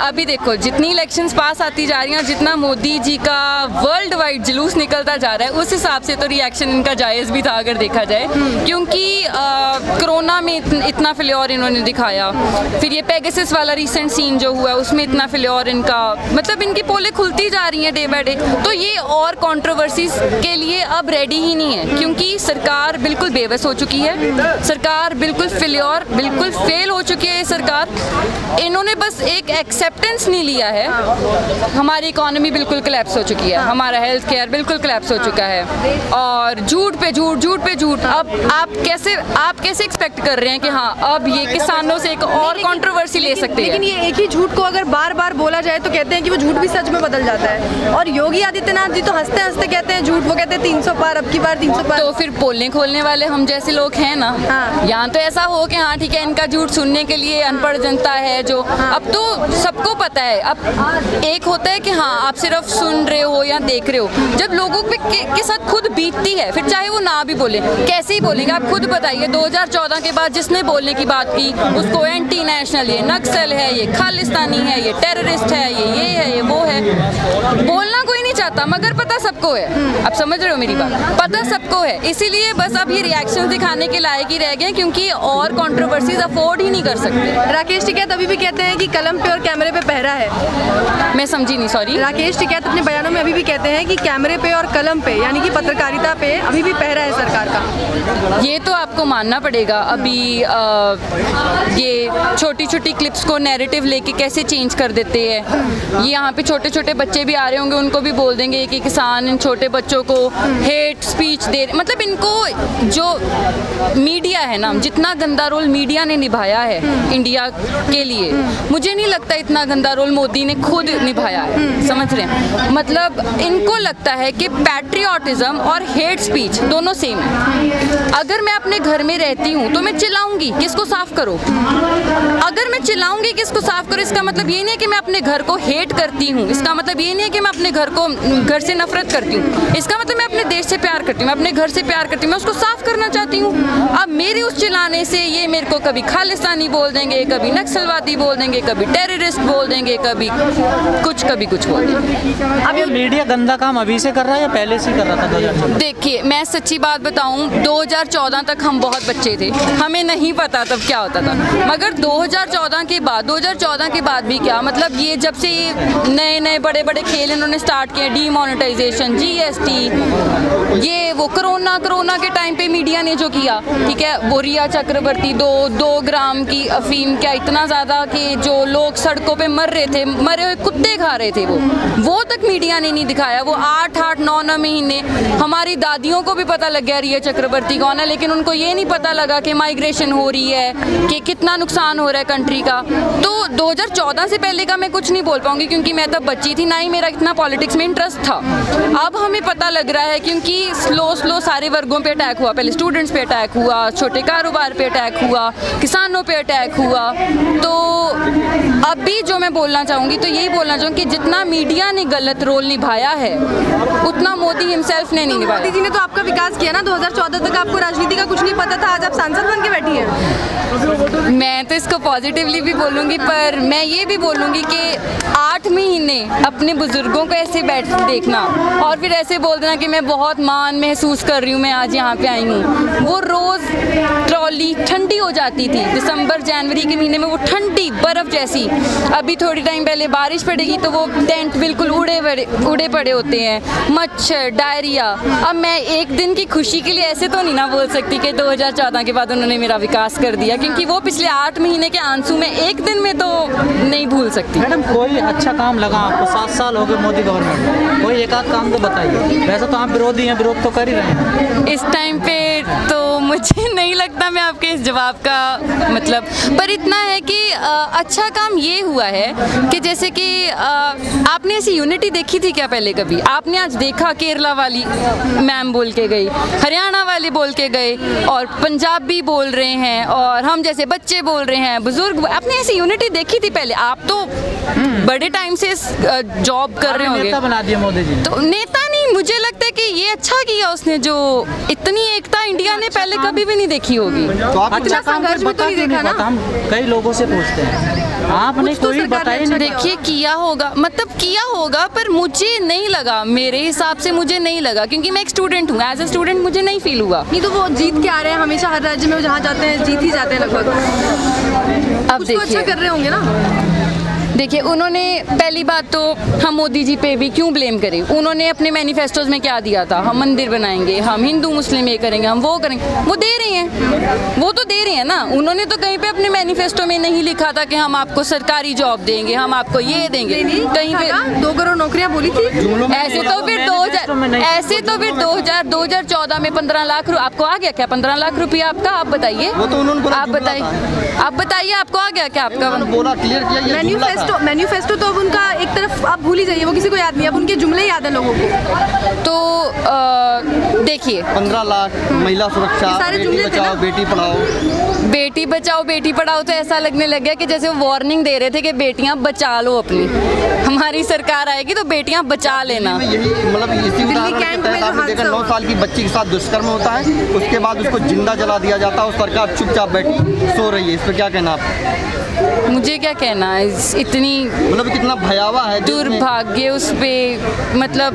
अभी देखो जितनी इलेक्शंस पास आती जा रही हैं, जितना मोदी जी का वर्ल्ड वाइड जुलूस निकलता जा रहा है, उस हिसाब से तो रिएक्शन इनका जायज़ भी था अगर देखा जाए, क्योंकि कोरोना में इतना फ्लेयर इन्होंने दिखाया, फिर ये पेगासस वाला रिसेंट सीन जो हुआ है उसमें इतना फ्लेयर इनका, मतलब इनकी पोलें खुलती जा रही हैं डे बाय डे, तो ये और कंट्रोवर्सीज के लिए अब रेडी ही नहीं है, क्योंकि सरकार बिल्कुल बेबस हो चुकी है, सरकार बिल्कुल फ्लेयर, बिल्कुल फेल हो चुकी है ये सरकार। इन्होंने बस एक एक्सेप्टेंस नहीं लिया है, हमारी इकोनॉमी बिल्कुल कोलैप्स हो चुकी है, हमारा हेल्थ केयर बिल्कुल कोलैप्स हो चुका है, और झूठ पे झूठ, झूठ पे झूठ। अब आप कैसे एक्सपेक्ट कर रहे हैं कि हाँ अब ये किसानों से एक और कंट्रोवर्सी ले सकते हैं? लेकिन ये एक ही झूठ को अगर बार बार बोला जाए तो कहते हैं कि वो झूठ भी सच में बदल जाता है, और योगी आदित्यनाथ जी तो हंसते हंसते कहते हैं झूठ, वो कहते हैं 300 पार, अब की बार 300 पार। तो फिर बोलने खोलने वाले हम जैसे लोग हैं ना, यहाँ तो ऐसा हो कि हाँ ठीक है इनका झूठ सुनने के लिए अनपढ़ जनता है जो, अब तो सबको पता है। अब एक होता है कि हाँ आप सिर्फ सुन रहे हो या देख रहे हो, जब लोगों के साथ खुद बीतती है, फिर चाहे वो ना भी बोले, कैसे ही बोलेंगे आप खुद बताइए। 2014 के बाद जिसने बोलने की बात की उसको एंटी नेशनल, ये नक्सल है, ये खालिस्तानी है, ये टेररिस्ट है, ये है, ये वो है, बोलना कोई नहीं चाहता मगर पता सबको है। आप समझ रहे हो मेरी बात, पता सबको है, इसीलिए बस अब ये रिएक्शन दिखाने के लायक ही रह गए, क्योंकि और कंट्रोवर्सीज अफोर्ड ही नहीं कर सकते। राकेश टिकैत अभी भी कहते हैं कि कलम पे और कैमरे पे पहरा है। मैं समझी नहीं, सॉरी। राकेश टिकैत अपने बयानों में अभी भी कहते हैं कि कैमरे पे और कलम पे, यानी कि पत्रकारिता पे अभी भी पहरा है सरकार का। ये तो आपको मानना पड़ेगा। अभी ये छोटी छोटी क्लिप्स को नैरेटिव लेके कैसे चेंज कर देते हैं। ये यहाँ पे छोटे छोटे बच्चे भी आ रहे होंगे, उनको भी बोल देंगे कि किसान इन छोटे बच्चों को हेट स्पीच दे, मतलब इनको जो मीडिया है ना, जितना गंदा रोल मीडिया ने निभाया है इंडिया के लिए, मुझे नहीं लगता इतना गंदा रोल मोदी ने खुद निभाया है। समझ रहे हैं, मतलब इनको लगता है कि पैट्रियोटिज्म और हेट स्पीच दोनों सेम है। अगर मैं अपने घर में रहती हूँ तो मैं चिल्लाऊंगी किसको साफ करो, अगर मैं चिल्लाऊंगी किसको साफ करो, इसका मतलब ये नहीं है कि मैं अपने घर को हेट करती हूँ, इसका मतलब ये नहीं है कि मैं अपने घर से नफरत करती हूँ, इसका मतलब मैं अपने देश से प्यार करती हूँ, मैं अपने घर से प्यार करती हूँ, मैं उसको साफ करना चाहती हूँ। अब मेरे उस चिल्लाने से ये मेरे को कभी खालिस्तानी बोल देंगे, कभी नक्सलवादी बोल देंगे, कभी टेररिस्ट बोल देंगे, कभी कुछ बोल देंगे। अब ये मीडिया गंदा काम अभी से कर रहा है या पहले से कर रहा था 2014? देखिए मैं सच्ची बात बताऊं, 2014 तक हम बहुत बच्चे थे, हमें नहीं पता तब क्या होता था, मगर 2014 के बाद भी क्या, मतलब ये जब से नए नए बड़े बड़े खेल इन्होंने स्टार्ट किए, डीमोनेटाइजेशन, GST, ये वो कोरोना के टाइम पे मीडिया ने जो किया, ठीक है, वो रिया चक्रवर्ती 2 ग्राम की अफीम, क्या इतना ज़्यादा कि जो लोग सड़कों पे मर रहे थे, मरे हुए कुत्ते खा रहे थे, वो तक मीडिया ने नहीं दिखाया। वो 8-9 महीने हमारी दादियों को भी पता लग गया रिया चक्रवर्ती कौन है, लेकिन उनको ये नहीं पता लगा कि माइग्रेशन हो रही है, कि कितना नुकसान हो रहा है कंट्री का। तो 2014 से पहले का मैं कुछ नहीं बोल पाऊंगी, क्योंकि मैं तब बच्ची थी, ना ही मेरा इतना पॉलिटिक्स में इंटरेस्ट था। अब हमें पता लग रहा है, क्योंकि स्लो सारे वर्गों पे अटैक हुआ, पहले स्टूडेंट्स पे अटैक हुआ, छोटे कारोबार पे अटैक हुआ, किसानों पे अटैक हुआ। तो अभी जो मैं बोलना चाहूँगी तो यही बोलना चाहूँगी कि जितना मीडिया ने गलत रोल निभाया है उतना मोदी हिमसेल्फ ने नहीं निभाया। मोदी जी ने तो आपका विकास किया ना, 2014 तक आपको राजनीति का कुछ नहीं पता था, आज आप सांसद बन के बैठी हैं। मैं तो इसको पॉजिटिवली भी बोलूँगी, पर मैं ये भी बोलूँगी कि 8 महीने अपने बुजुर्गों को ऐसे बैठ देखना और फिर ऐसे बोल देना कि मैं बहुत मान महसूस कर रही हूँ, मैं आज यहाँ पे आई हूँ। वो रोज़ ट्रॉली ठंडी हो जाती थी, दिसंबर जनवरी के महीने में वो ठंडी बर्फ़ जैसी। अभी थोड़ी टाइम पहले बारिश पड़ेगी तो वो टेंट बिल्कुल उड़े पड़े होते हैं, मच्छर, डायरिया। अब मैं एक दिन की खुशी के लिए ऐसे तो नहीं ना बोल सकती कि 2014 के बाद उन्होंने मेरा विकास कर दिया, क्योंकि वो पिछले 8 महीने के आंसू में एक दिन में तो नहीं भूल सकती। मैडम कोई अच्छा काम लगा आपको? 7 साल हो गए मोदी गवर्नमेंट, कोई एक आध काम तो बताइए। वैसे तो आप विरोधी हैं, विरोध तो कर ही रहे हैं इस टाइम पे, तो मुझे नहीं लगता मैं आपके इस जवाब का मतलब, पर इतना है कि अच्छा काम ये हुआ है कि जैसे कि आपने ऐसी यूनिटी देखी थी क्या पहले कभी? आपने आज देखा केरला वाली मैम बोल के गई, हरियाणा वाले बोल के गए, और पंजाबी बोल रहे हैं, और हम जैसे बच्चे बोल रहे हैं, बुजुर्ग। आपने ऐसी यूनिटी देखी थी पहले? आप तो बड़े टाइम से जॉब कर रहे होंगे। नेता बना दिया मोदी जी। तो नेता नहीं, मुझे लगता है कि ये अच्छा किया उसने, जो इतनी एकता इंडिया ने पहले कभी भी नहीं देखी होगी। तो आप अच्छा काम संघर्ष फिर भी तो बता नहीं क्यों नहीं देखा ना? पाता? हम कई लोगों से पूछते हैं, आपने कुछ तो कोई सरकार ने बताया अच्छा नहीं। देखिए किया होगा, मतलब किया होगा, पर मुझे नहीं लगा, मेरे हिसाब से मुझे नहीं लगा, क्योंकि मैं एक स्टूडेंट हूँ। एज ए स्टूडेंट मुझे नहीं फील हुआ। नहीं तो वो जीत के आ रहे हैं हमेशा, हर राज्य में वो जहाँ जाते हैं जीत ही जाते हैं लगभग। अब कुछ तो अच्छा कर रहे होंगे ना। देखिए उन्होंने पहली बात तो हम मोदी जी पे भी क्यों ब्लेम करें, उन्होंने अपने मैनिफेस्टोज में क्या दिया था, हम मंदिर बनाएंगे, हम हिंदू मुस्लिम ये करेंगे, हम वो करेंगे, वो दे रहे हैं, वो तो दे रहे हैं ना। उन्होंने तो कहीं पे अपने मैनिफेस्टो में नहीं लिखा था कि हम आपको सरकारी जॉब देंगे, हम आपको ये देंगे, कहीं पे 2 करोड़ नौकरियां बोली थी। ऐसे तो फिर 2014 में 15 लाख आपको आ गया क्या? 15 लाख रुपया आपका, आप बताइए, वो तो उन्होंने बोला आप जुमला बताइए, आप बताइए आपको आ गया क्या आपका? उन्होंने बोला, क्लियर किया, ये जुमला था। मैन्युफेस्टो तो अब उनका एक तरफ आप भूल ही जाइए, वो किसी को याद नहीं, अब उनके जुमले याद है लोगों को। तो देखिए 15 लाख महिला सुरक्षा, ये सारे बेटी जुमले थे बचाओ ना? बेटी पढ़ाओ। बेटी बचाओ बेटी पढ़ाओ तो ऐसा लगने लग गया कि जैसे वो वार्निंग दे रहे थे कि बेटियां बचा लो अपनी, हमारी सरकार आएगी तो बेटियां बचा लेना। में यही मतलब इसी उदाहरण के कैंट में तहत जो आपने देखा हादसा 9 हुआ। साल की बच्ची के साथ दुष्कर्म होता है, उसके बाद उसको जिंदा जला दिया जाता है और सरकार चुपचाप बैठी सो रही है। इस पर क्या कहना आप? मुझे क्या कहना है, इतनी मतलब कितना भयावह है देश में। दुर्भाग्य उस पे, मतलब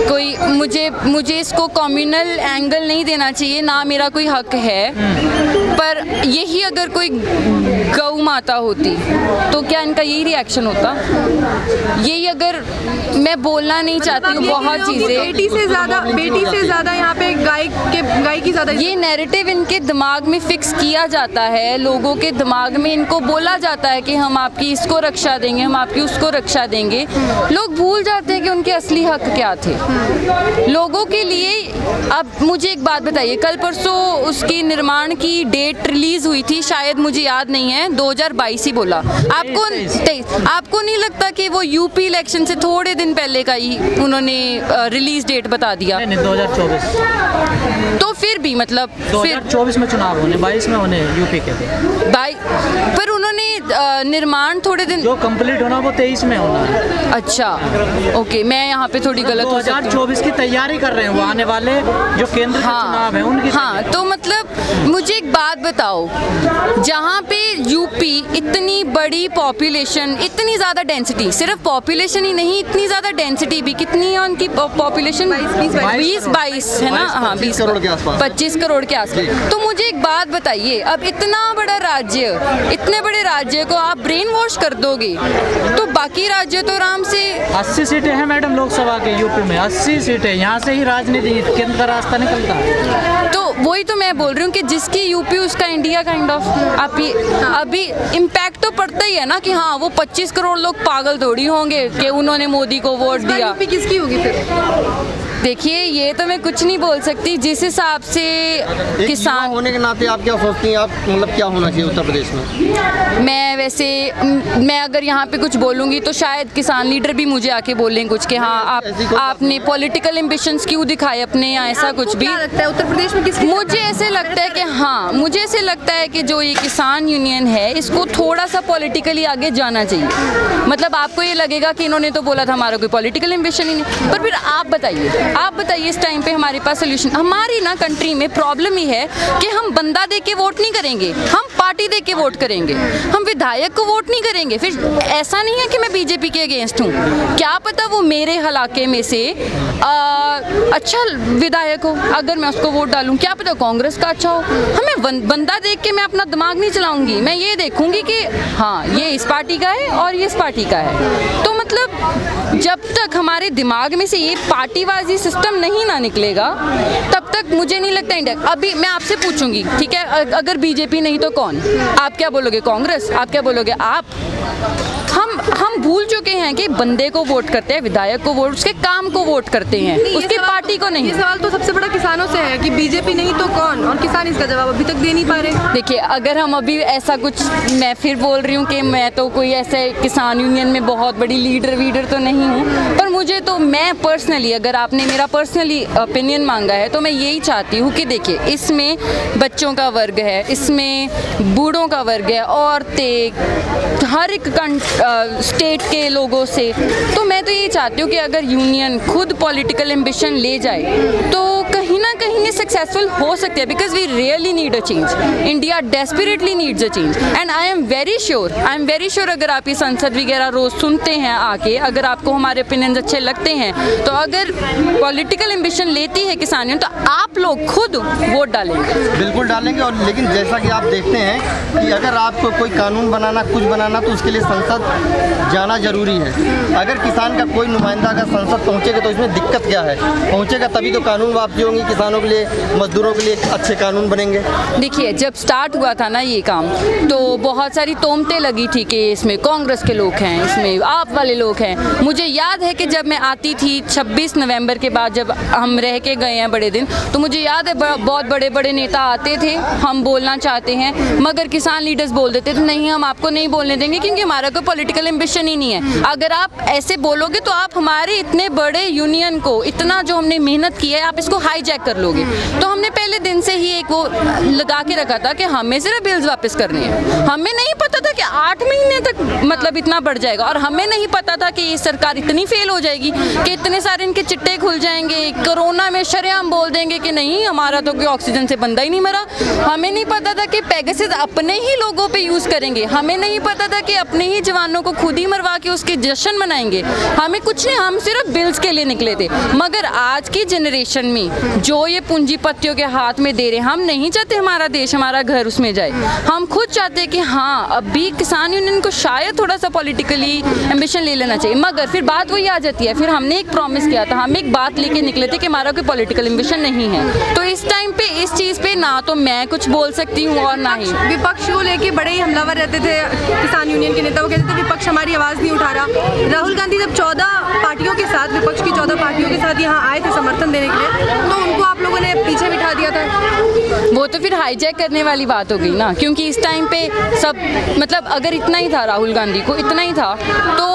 कोई मुझे इसको कम्युनल एंगल नहीं देना चाहिए, ना मेरा कोई हक है, पर यही अगर कोई गौ माता होती तो क्या इनका यही रिएक्शन होता? यही अगर, मैं बोलना नहीं चाहती हूँ बहुत चीज़ें, बेटी से ज्यादा यहाँ पे गाय की ज्यादा ये नैरेटिव इनके दिमाग में फिक्स किया जाता है, लोगों के दिमाग में इनको बोला जाता है कि हम आपकी इसको रक्षा देंगे, हम आपकी उसको रक्षा देंगे। लोग भूल जाते हैं कि उनके असली हक क्या थे लोगों के लिए। अब मुझे एक बात बताइए, कल परसों उसकी निर्माण की डेट रिलीज हुई थी, शायद मुझे याद नहीं है, 2022 ही बोला। आपको नहीं लगता कि वो यूपी इलेक्शन से थोड़े दिन पहले का ही उन्होंने रिलीज डेट बता दिया? नहीं 2024 तो फिर भी मतलब 2024 में चुनाव होने, 22 में होने यूपी के। पर उन्होंने निर्माण थोड़े दिन जो कंप्लीट होना वो 23 में होना है। अच्छा ओके, मैं यहाँ पे थोड़ी गलत हो सकती हूँ। 2024 की तैयारी कर रहे हैं वो, आने वाले जो केंद्र के चुनाव है उनकी। हाँ, तो मतलब मुझे एक बात बताओ, जहाँ पे यूपी इतनी बड़ी पॉपुलेशन, इतनी ज़्यादा डेंसिटी, सिर्फ पॉपुलेशन ही नहीं, इतनी ज़्यादा डेंसिटी भी, कितनी है उनकी पॉपुलेशन? 20-22 है ना? हाँ 25 करोड़ के आसपास। 25 करोड़ के आसपास। तो मुझे एक बात बताइए, अब इतना बड़ा राज्य, इतने बड़े राज्य को आप ब्रेन वॉश कर दोगे तो बाकी राज्य तो आराम से 80 सीटें हैं मैडम लोकसभा के यूपी में, 80 सीटें, यहाँ से ही राजनीति केंद्र का रास्ता निकलता है। तो वही तो मैं बोल रही हूँ कि जिसकी यूपी उसका इंडिया काइंड ऑफ। आप ये अभी इम्पैक्ट तो पड़ता ही है ना कि हाँ वो 25 करोड़ लोग पागल थोड़ी होंगे कि उन्होंने मोदी को वोट दिया। यूपी किसकी होगी फिर? देखिए ये तो मैं कुछ नहीं बोल सकती, जिस हिसाब से एक युवा किसान, होने के नाते आप क्या सोचती हैं, आप मतलब क्या होना चाहिए उत्तर प्रदेश में? मैं अगर यहाँ पे कुछ बोलूँगी तो शायद किसान लीडर भी मुझे आके बोलें कुछ कि हाँ आपने पॉलिटिकल एम्बिशंस क्यों दिखाए अपने, या ऐसा कुछ भी। क्या लगता है उत्तर प्रदेश में किसकी? मुझे ऐसे लगता है कि हाँ, मुझे ऐसे लगता है कि जो ये किसान यूनियन है इसको थोड़ा सा पॉलिटिकली आगे जाना चाहिए। मतलब आपको ये लगेगा कि इन्होंने तो बोला था हमारा कोई पॉलिटिकल एम्बिशन ही नहीं, पर फिर आप बताइए इस टाइम पे हमारे पास सोल्यूशन। हमारी ना कंट्री में प्रॉब्लम ही है कि हम बंदा देख के वोट नहीं करेंगे, हम पार्टी देख के वोट करेंगे, हम विधायक को वोट नहीं करेंगे। फिर ऐसा नहीं है कि मैं बीजेपी के अगेंस्ट हूँ, क्या पता वो मेरे इलाके में से अच्छा विधायक हो, अगर मैं उसको वोट डालूं, क्या पता कांग्रेस का अच्छा हो। हमें बंदा देख के मैं अपना दिमाग नहीं चलाऊंगी, मैं ये देखूंगी कि हाँ ये इस पार्टी का है और ये इस पार्टी का है। तो मतलब जब तक हमारे दिमाग में से ये पार्टीबाजी सिस्टम नहीं ना निकलेगा तब तक मुझे नहीं लगता इंडिया। अभी मैं आपसे पूछूंगी, ठीक है, अगर बीजेपी नहीं तो कौन? आप क्या बोलोगे? कांग्रेस? आप क्या बोलोगे? आप हम भूल चुके हैं कि बंदे को वोट करते हैं, विधायक को वोट, उसके काम को वोट करते हैं, उसकी पार्टी को नहीं। ये सवाल तो सबसे बड़ा किसानों से है कि बीजेपी नहीं तो कौन, और किसान इसका जवाब अभी तक दे नहीं पा रहे। देखिए अगर हम अभी ऐसा कुछ, मैं फिर बोल रही हूँ कि मैं तो कोई ऐसे किसान यूनियन में बहुत बड़ी लीडर तो नहीं हूँ, पर मुझे तो, मैं पर्सनली, अगर आपने मेरा पर्सनली ओपिनियन मांगा है तो मैं यही चाहती हूँ कि देखिए, इसमें बच्चों का वर्ग है, इसमें बूढ़ों का वर्ग है, औरतें, हर एक स्टेट के लोगों से। तो मैं तो यही चाहती हूँ कि अगर यूनियन खुद पॉलिटिकल एम्बिशन ले जाए तो कहीं ना कहीं ये सक्सेसफुल हो सकते हैं, because we really need a change. India desperately needs a change and I am very sure अगर आप ये संसद वगैरह रोज सुनते हैं आके, अगर आपको हमारे ओपिनियंस अच्छे लगते हैं, तो अगर पॉलिटिकल एम्बिशन लेती है किसान यूनियन, तो आप लोग खुद वोट डालेंगे। बिल्कुल डालेंगे। और लेकिन जैसा कि आप देखते हैं कि अगर आपको कोई कानून बनाना, कुछ बनाना, तो उसके लिए संसद जाना जरूरी है। अगर किसान का कोई नुमाइंदा अगर संसद पहुंचेगा तो इसमें दिक्कत क्या है? पहुंचेगा तभी तो कानून वापसी होंगी, किसानों के लिए, मजदूरों के लिए अच्छे कानून बनेंगे। देखिए, जब स्टार्ट हुआ था ना ये काम, तो बहुत सारी तोमतें लगी थी कि इसमें कांग्रेस के लोग हैं, इसमें आप वाले लोग हैं। मुझे याद है कि जब मैं आती थी 26 नवंबर के बाद, जब हम रह के गए हैं बड़े दिन, तो मुझे याद है बहुत बड़े बड़े नेता आते थे, हम बोलना चाहते हैं, मगर किसान लीडर्स बोल देते थे नहीं, हम आपको नहीं बोलने देंगे क्योंकि हमारा कोई पॉलिटिकल एम्बिशन ही नहीं है। अगर आप ऐसे बोलोगे तो आप हमारे इतने बड़े यूनियन को, इतना जो हमने मेहनत की है, आप इसको हाईजैक कर लोगे। तो हमने पहले दिन से ही एक वो लगा के रखा था कि हमें सिर्फ बिल्स वापस करने हैं। हमें नहीं पता था कि 8 महीने तक मतलब इतना बढ़ जाएगा, और हमें नहीं पता था कि ये सरकार इतनी फेल हो जाएगी कि इतने सारे इनके चिट्टे खुल जाएंगे, कोरोना में शरेआम बोल देंगे कि नहीं, हमारा तो कोई ऑक्सीजन से बंदा ही नहीं मरा। हमें नहीं पता था कि पेगासस अपने ही लोगों पे यूज़ करेंगे। हमें नहीं पता था कि अपने ही जवानों को खुद ही मरवा के उसके जश्न मनाएंगे। हमें कुछ नहीं, हम सिर्फ बिल्स के लिए निकले थे। मगर आज की जनरेशन में जो ये पूंजीपतियों के हाथ में दे रहे, हम नहीं चाहते हमारा देश, हमारा घर उसमें जाए। हम खुद चाहते हैं कि हाँ, अभी किसान यूनियन को शायद थोड़ा सा पॉलिटिकली एम्बिशन ले लेना चाहिए। मगर फिर बात वही आ जाती है, फिर हमने एक प्रॉमिस किया था, हम एक बात लेके निकले थे कि हमारा कोई पॉलिटिकल एम्बिशन नहीं है। तो इस टाइम पे इस चीज़ पे ना तो मैं कुछ बोल सकती हूँ और ना ही विपक्ष को लेके बड़े ही हमलावर रहते थे किसान यूनियन के नेता। वो कहते थे विपक्ष हमारी आवाज़ नहीं उठा रहा। राहुल गांधी जब 14 पार्टियों के साथ, विपक्ष की 14 पार्टियों के साथ यहाँ आए थे समर्थन देने के लिए, तो उनको आप लोगों ने पीछे बिठा दिया था। वो तो फिर हाईजैक करने वाली बात हो गई ना, क्योंकि इस टाइम पे सब, मतलब अगर इतना ही था राहुल गांधी को, इतना ही था, तो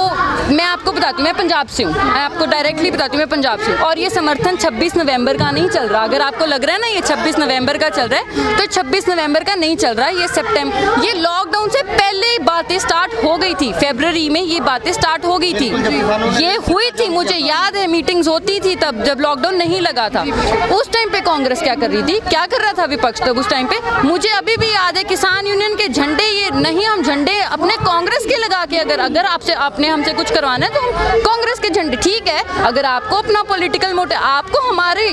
मैं आपको बताती हूँ, मैं पंजाब से हूँ, मैं आपको डायरेक्टली बताती हूँ, मैं पंजाब से हूँ, और ये समर्थन 26 नवंबर का नहीं चल रहा। अगर आपको लग रहा है ना ये 26 नवंबर का चल रहा है, तो 26 नवंबर का नहीं चल रहा है, ये सितंबर, ये लॉकडाउन से पहले बातें स्टार्ट हो गई थी। फरवरी में ये बातें स्टार्ट हो गई थी, ये हुई थी, मुझे याद है मीटिंग्स होती थी तब, जब लॉकडाउन नहीं लगा था। उस टाइम पे कांग्रेस क्या कर रही थी, क्या कर रहा था विपक्ष तब उस टाइम पे? मुझे अभी भी याद है, किसान यूनियन के झंडे, ये नहीं, हम झंडे अपने कांग्रेस के लगा के, अगर आपसे, आपने हमसे कुछ करवाना है तो हम कांग्रेस के झंडे, ठीक है। अगर आपको अपना पॉलिटिकल मोटिव, आपको हमारे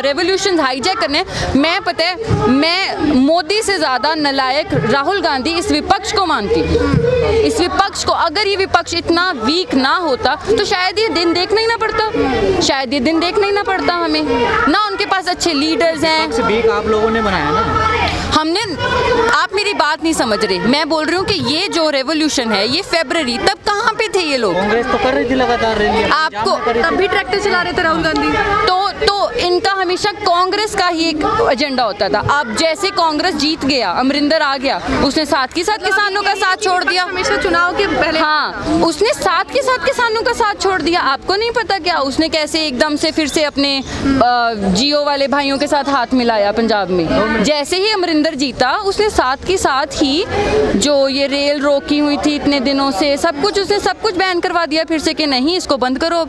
रेवोल्यूशन हाईजैक करने, मैं पता है, मैं मोदी से ज़्यादा नालायक राहुल गांधी इस विपक्ष को मानती हूँ। इस विपक्ष को, अगर ये विपक्ष इतना वीक ना होता तो शायद ये दिन देखना ही ना पड़ता, शायद ये दिन देखना ही ना पड़ता हमें ना। उनके पास अच्छे लीडर्स हैं। वीक आप लोगों ने बनाया ना, हमने, आप मेरी बात नहीं समझ रहे। मैं बोल रही हूँ कि ये जो रेवोल्यूशन है, ये फरवरी, तब कहाँ पे थे ये लोग? कांग्रेस तो कर रही थी लगातार रैली, आपको तब भी ट्रैक्टर चला रहे थे राहुल गांधी। तो इनका हमेशा कांग्रेस का ही एक एजेंडा होता था। अब जैसे कांग्रेस जीत गया, अमरिंदर आ गया, उसने साथ के साथ किसानों का साथ छोड़ दिया। हमेशा चुनाव के पहले, हाँ, उसने साथ के साथ किसानों का साथ छोड़ दिया। आपको नहीं पता क्या उसने कैसे एकदम से फिर से अपने जियो वाले भाइयों के साथ हाथ मिलाया पंजाब में? जैसे ही अमरिंदर जीता, उसने साथ के साथ ही जो ये रेल रोकी हुई थी इतने दिनों से, सब कुछ, उसने सब कुछ बैन करवा दिया फिर से कि नहीं, इसको बंद करो।